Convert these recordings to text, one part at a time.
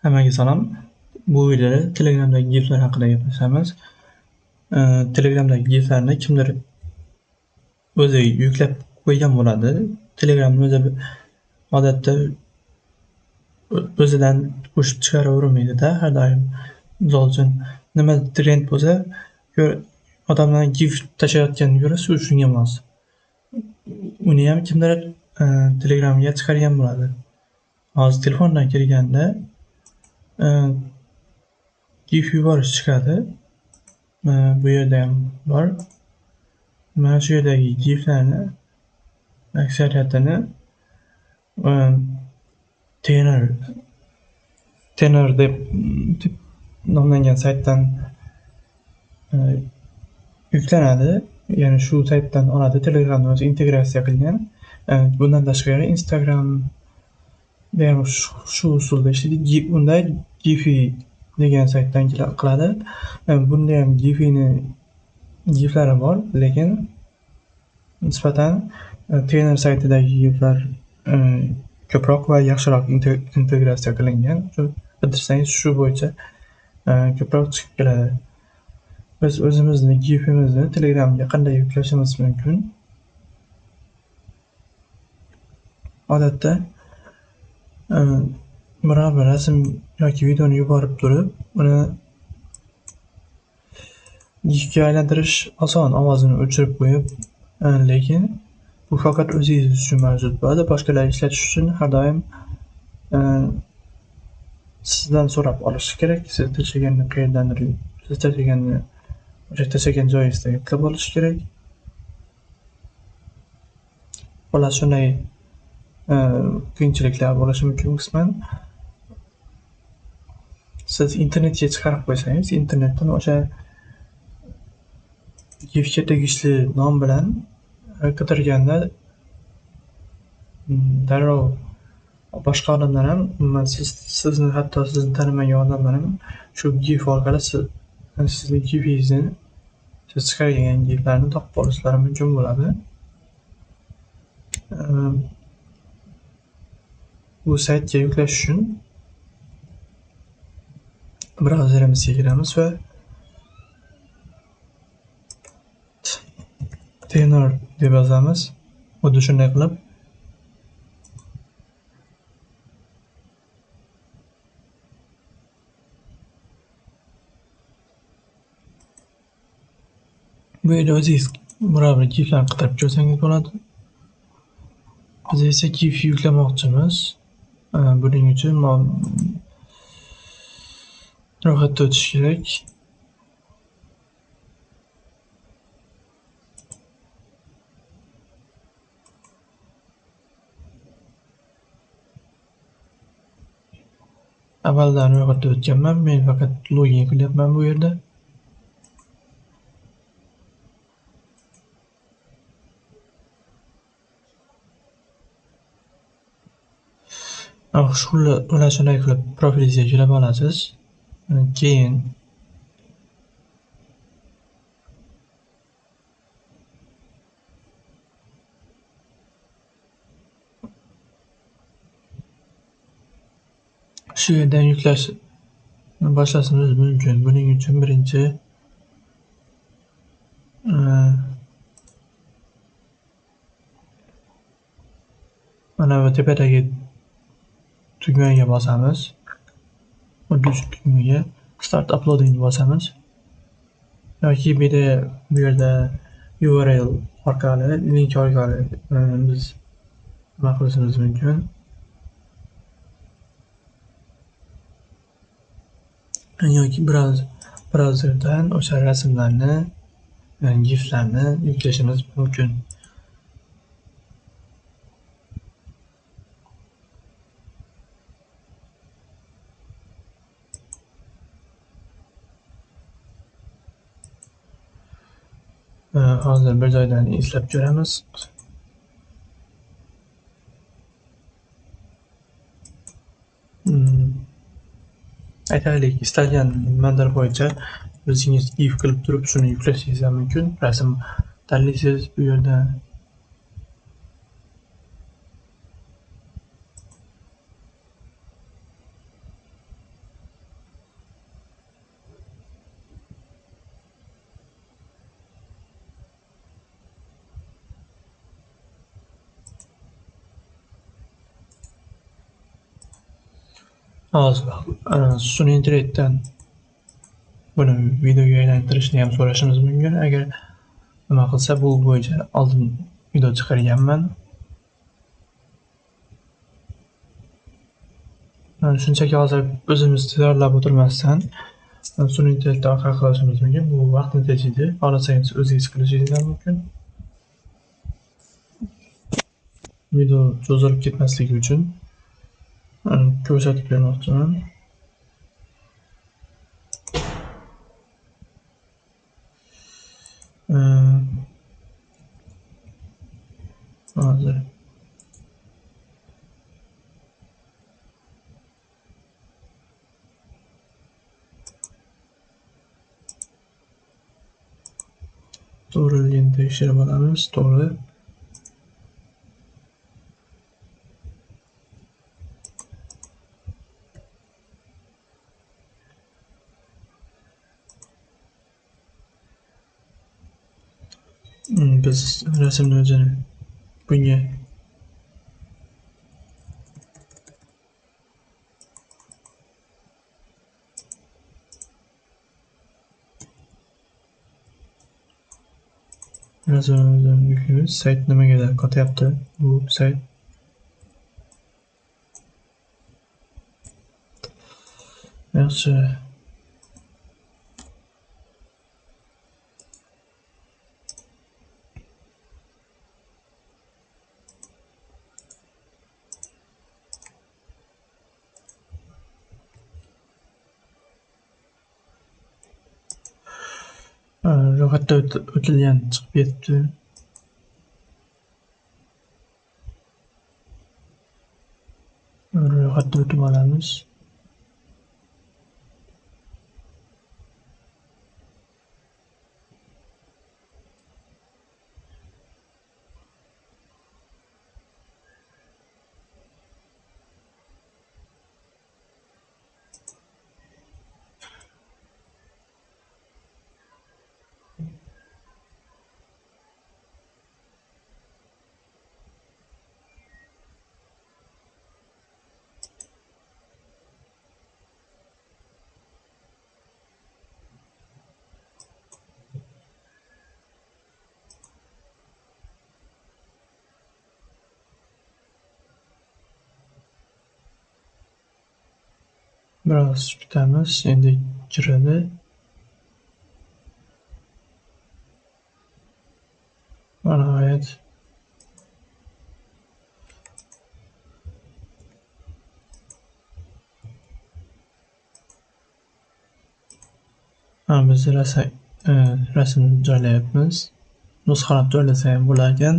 Hammaga salom. Bu videoda Telegramdagi giflar haqida gaplashamiz. Telegramdagi giflarni kimdir o'zi yuklab qo'ygan bo'ladi. Telegramni o'zi odatda o'zidan qo'shib chiqaravermaydi-da har doim. Misol uchun nima trend bo'lsa, odamlar gif tashlayotganini ko'ra shunga mos. Uniyam kimdir Telegramga chiqargan bo'ladi. Hozir telefondan kirganda gif yuborish chiqadi. Bu yerda ham bor. Mana shu yerdagi giflarni aksariyatini Tenor deb nomlangan saytdan yuklanadi. Ya'ni shu saytdan oladi. Telegramni o'zi integratsiya qilgan. Bundan tashqari Instagram ham shu usulda ishlaydi. Unda Giphy degan saytdan qiladi. Bunda ham giflari bor, lekin nisbatan Tenor saytidagi giflar ko'proq va yaxshiroq integratsiya qilingan. Qidirsangiz shu bo'yicha ko'proq chiqib keladi. Biz o'zimizni gifimizni Telegramga qanday yuklashimiz mumkin? Odatda biror bir rasm yoki videoni yuborib turib, uni gifga aylantirish oson, ovozini o'chirib qo'yib, lekin bu faqat o'zingiz uchun mavjud bo'ladi. Boshqalar ishlatish uchun har doim sizdan so'rab olishi kerak. Siz tashlaganni qayerdandir, siz tashlaganni o'sha tashlagan joyingizda yuklab olish kerak. Xullas shunday qiyinchiliklar bo'lishi mumkin qisman. Siz internetga chiqarib qo'ysangiz, internetdan o'sha gifga tegishli nom bilan qidirganda darrov boshqa odamlar ham, sizni hatto sizni tanimagan odamlar ham shu gif orqali sizning gifingizni, siz chiqargan giflarni topib olishlari mumkin bo'ladi. Bu saytga yuklash uchun brauzerimizga kiramiz va Tenor deb yozamiz. Xuddi shunday qilib bu yerda o'zingiz biror bir giflarni qidirib ko'rsangiz bo'ladi. Biz esa gif yuklamoqchimiz. Buning uchun ro'yxatdan o'tish kerak. Avvaldan ro'yxatdan o'tganman. Men faqat login qilyapman bu yerda. Shunday qilib profilingizga joylab olasiz. Keyin shu yerdan yuklash boshlashingiz mumkin. Buning uchun birinchi mana bu tepadagi tugmaga bosamiz. Xuddi shu tugmaga Start Uploading bosamiz. Yoki bu yerda URL orqali, link orqali biz nima qilishimiz mumkin. Yoki brauzerdan o'sha rasmlarni, giflarni yuklashimiz mumkin. Hozir bir joydan izlab ko'ramiz. Aytaylik, istalgan manzara bo'yicha o'zingiz gif qilib turib shuni yuklashingiz ham mumkin. Rasm tanlaysiz bu yerda. Hozir sun'iy intellektdan buni videoga aylantirishni ham so'rashingiz mumkin. Agar nima qilsa, bu bo'yicha oldin video chiqarganman. Shunchaki hozir o'zimiz tayyorlab o'tirmasdan sun'iy intellektni orqali qilishimiz mumkin. Bu vaqtni tejaydi. Xohlasangiz o'zingiz qilishingiz ham mumkin. Video cho'zilib ketmasligi uchun ko'rsatib bermoqchiman. Hozir to'g'riligini tekshirib olamiz. To'g'ri. Biz rasmni o'zini bunga yuklaymiz. Sayt nimagadir qotyapti bu sayt. Yaxshi. Ro'yxatda o'tilgan chiqib ketdi. Ro'yxatda o'tib olamiz. Biroz kutamiz. Endi kiradi. Nihoyat biz rasmni joylayapmiz. Nusxalab joylasa ham bo'larkan.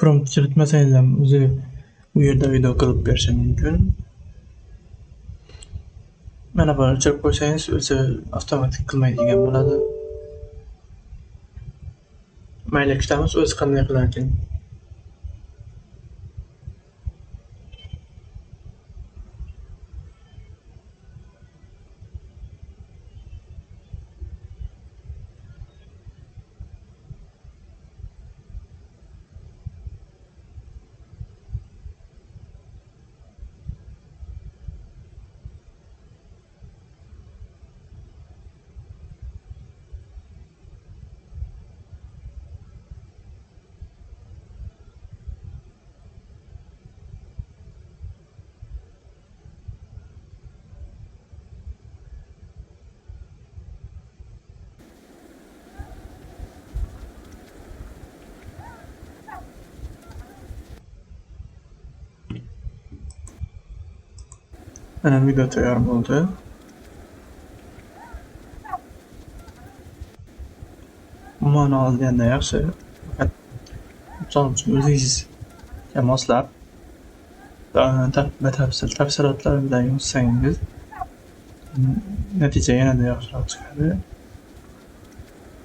Prompt kiritmasangiz ham o'zi bu yerda video qilib berishi mumkin. Mana buni o'chirib qo'ysangiz o'zi avtomatik qilmaydigan bo'ladi. Mayli, kutamiz, o'zi qanday qilarkan. Mana video tayyor bo'ldi. Umuman olganda yaxshi. Faqat misol uchun o'zingizga moslab batafsil tafsilotlar bilan yozsangiz natija yanada yaxshiroq chiqadi.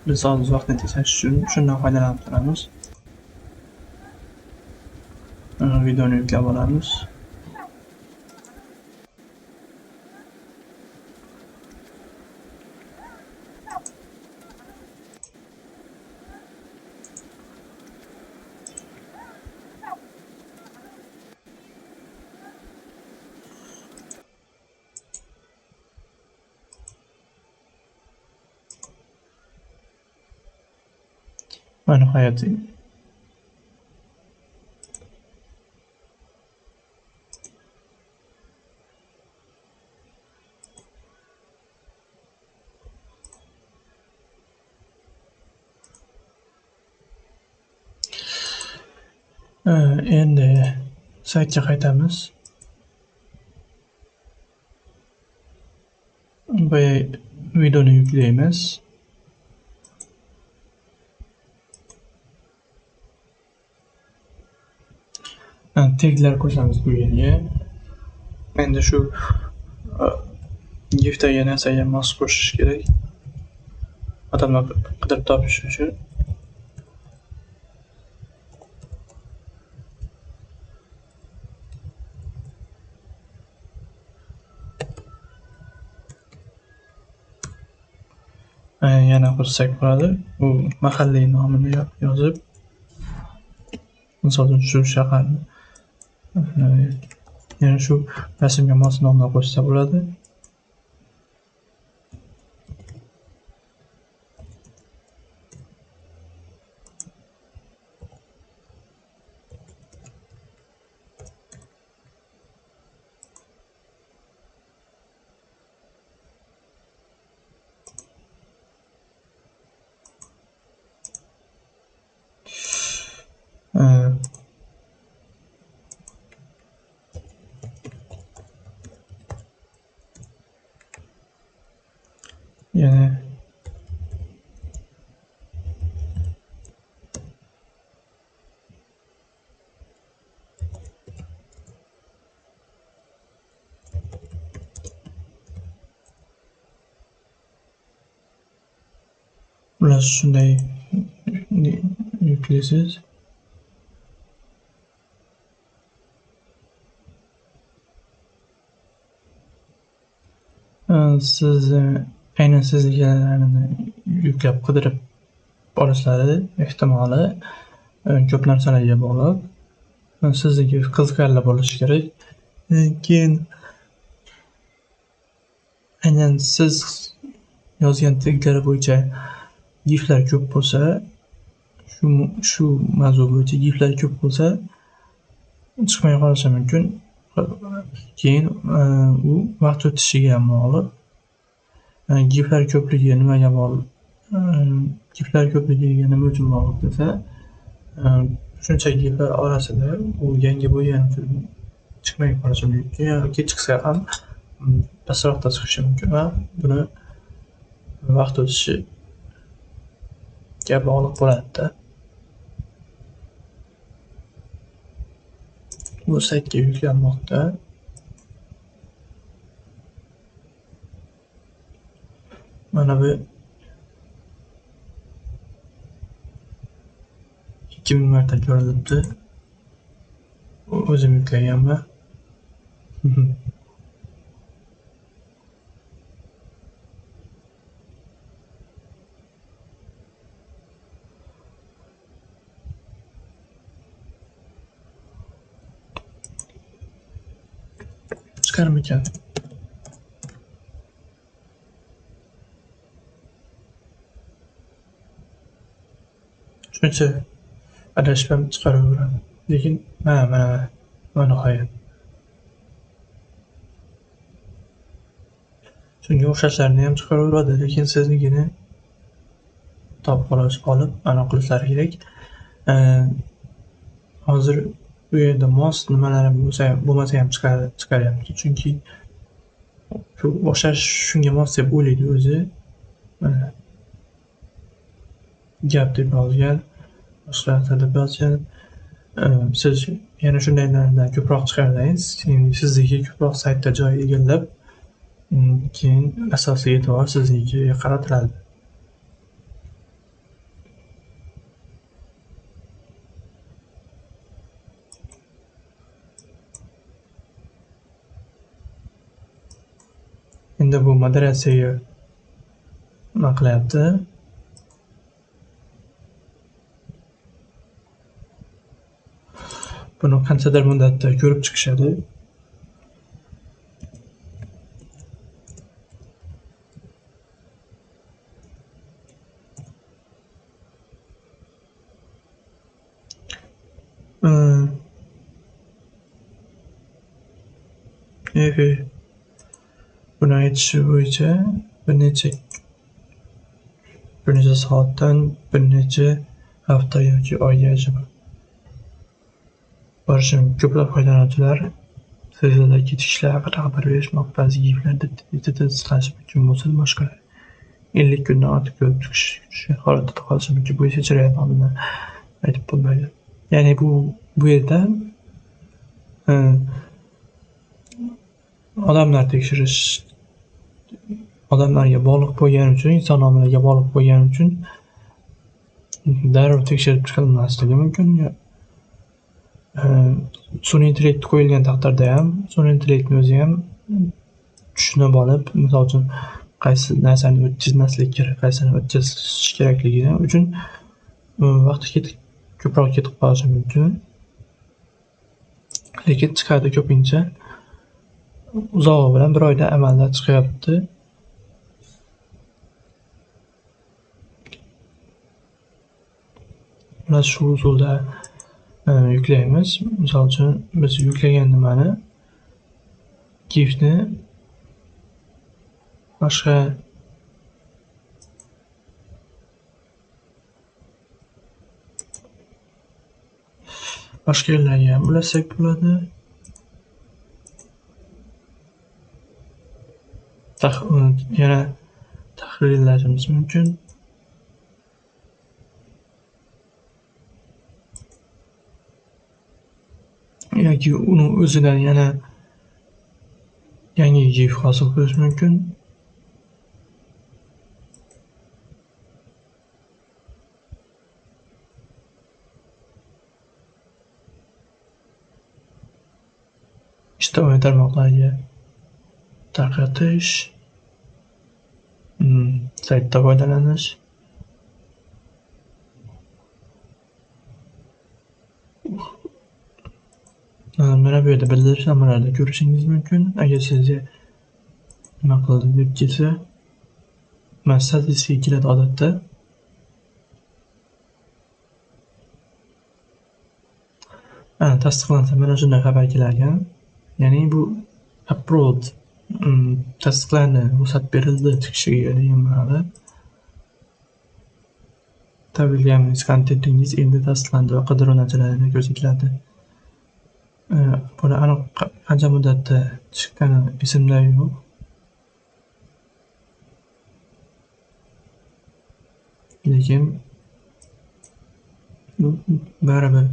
Biz hozir vaqtni tejash uchun shundan foydalanib turamiz. Videoni yuklab olamiz. Va nihoyat endi saytga qaytamiz. Bu videoni yuklaymiz. Taglar qo'shamiz bu yerga. Endi shu giftga narsaga mos qo'shish kerak. Odamlar qidirib topish uchun. Yana qilsak bo'ladi. Bu mahalliy nomini yozib, misol uchun shu shaharni yana shu rasmga mos nomlar qo'shsa bo'ladi. Yana ular shunday yuklaysiz. Siz aynan sizlarni yuklab qidirib olishlari ehtimoli ko'p narsalarga bog'liq. Sizniki qiziqarli bo'lishi kerak. Keyin aynan siz yozgan taglar bo'yicha giflar ko'p bo'lsa, shu mavzu bo'yicha giflar ko'p bo'lsa, chiqmay qolishi mumkin. Keyin u vaqt o'tishiga bog'liq. Giflar ko'pligi nimaga bog'liq? Giflar ko'pligiga nima uchun bog'liq desa, shuncha giflar orasida u yangi bo'lgan film chiqmay qolishi mumkin yoki chiqsa ham pastroqda chiqishi mumkin va buni vaqt o'tishiga bog'liq bo'ladi-da. Bu saytga yuklanmoqda. Mana bu 2000 marta ko'rilibdi. O'zim yuklaganman. Chiqarmikan? Shuncha adashib ham chiqaraveradi. Lekin mana nihoyat. Shunga o'xshashlarni ham chiqaraveradi, lekin siznikini topib olib aniq qilishlari kerak. Hozir bu yerda mos nimalar bo'lmasa ham chiqaryapti. Chunki shu o'xshash shunga mos deb o'ylaydi o'zi. Mana gap deb yozgan, boshqa narsa deb yozgan. Siz yana shundaylardan ko'proq chiqarsangiz, sizniki ko'proq saytda joy egallab, keyin asosiy e'tibor siznikiga qaratiladi. Endi bu moderatsiyaga nima qilyapti? Buni qanchadir muddatda ko'rib chiqishadi. Buni aytishi bo'yicha bir necha soatdan bir necha hafta yoki oygacha borishi mumkin. Ko'plab foydalanuvchilar serverlardagi ketishlar haqida xabar berishmoqda. Ba'zi giflarda tetiklashishi mumkin bo'lsa, boshqa 50 kundan ortiq ko'rib chiqish holatida qolishi mumkin. Bu esa jarayonni aytib bo'lmaydi. Ya'ni bu yerda odamlar tekshirish, odamlarga bog'liq bo'lgani uchun, inson omiliga bog'liq bo'lgani uchun darrov tekshirib chiqilmasligi mumkin. Sun'iy intellekt qo'yilgan taqdirda ham, sun'iy intellektni o'zi ham tushunib olib, misol uchun qaysi narsani o'tkazmaslik kerak, qaysini o'tkazish kerakligi uchun vaqti ko'proq ketib qolishi mumkin. Lekin chiqadi ko'pincha. Uzog'i bilan 1 oyda amalda chiqyapti. Biz shu usulda yuklaymiz. Misol uchun biz yuklagan nimani, gifni boshqa yerlarga ham ulasak bo'ladi. Yana tahrirlashimiz mumkin. Yoki uni o'zidan yana yangi gif hosil qilish mumkin. Ijtimoiy tarmoqlarga tarqatish, saytda foydalanish. Mana bu yerda bildirishnomalarda ko'rishingiz mumkin. Agar sizga nima qildi deb kelsa, mana statistika keladi odatda. Tasdiqlansa mana shunday xabar kelar ekan. Ya'ni bu approved, tasdiqlandi, ruxsat berildi chiqishiga degan ma'noda. Tabriklaymiz, kontentingiz endi tasdiqlandi va qidiruv natijalarini ko'rsatiladi. Buni aniq qancha muddatda chiqqani esimda yo'q. Lekin baribir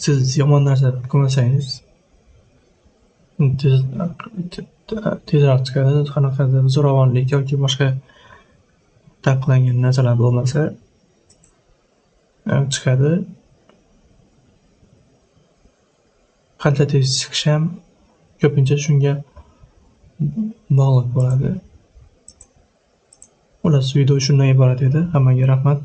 siz yomon narsa ko'rmasangiz tezroq chiqadi. Qanaqadir zo'ravonlik yoki boshqa taqiqlangan narsalar bo'lmasa chiqadi. Qancha tez chiqishi ham ko'pincha shunga bog'liq bo'ladi. Xullas, video shundan iborat edi. Hammaga rahmat.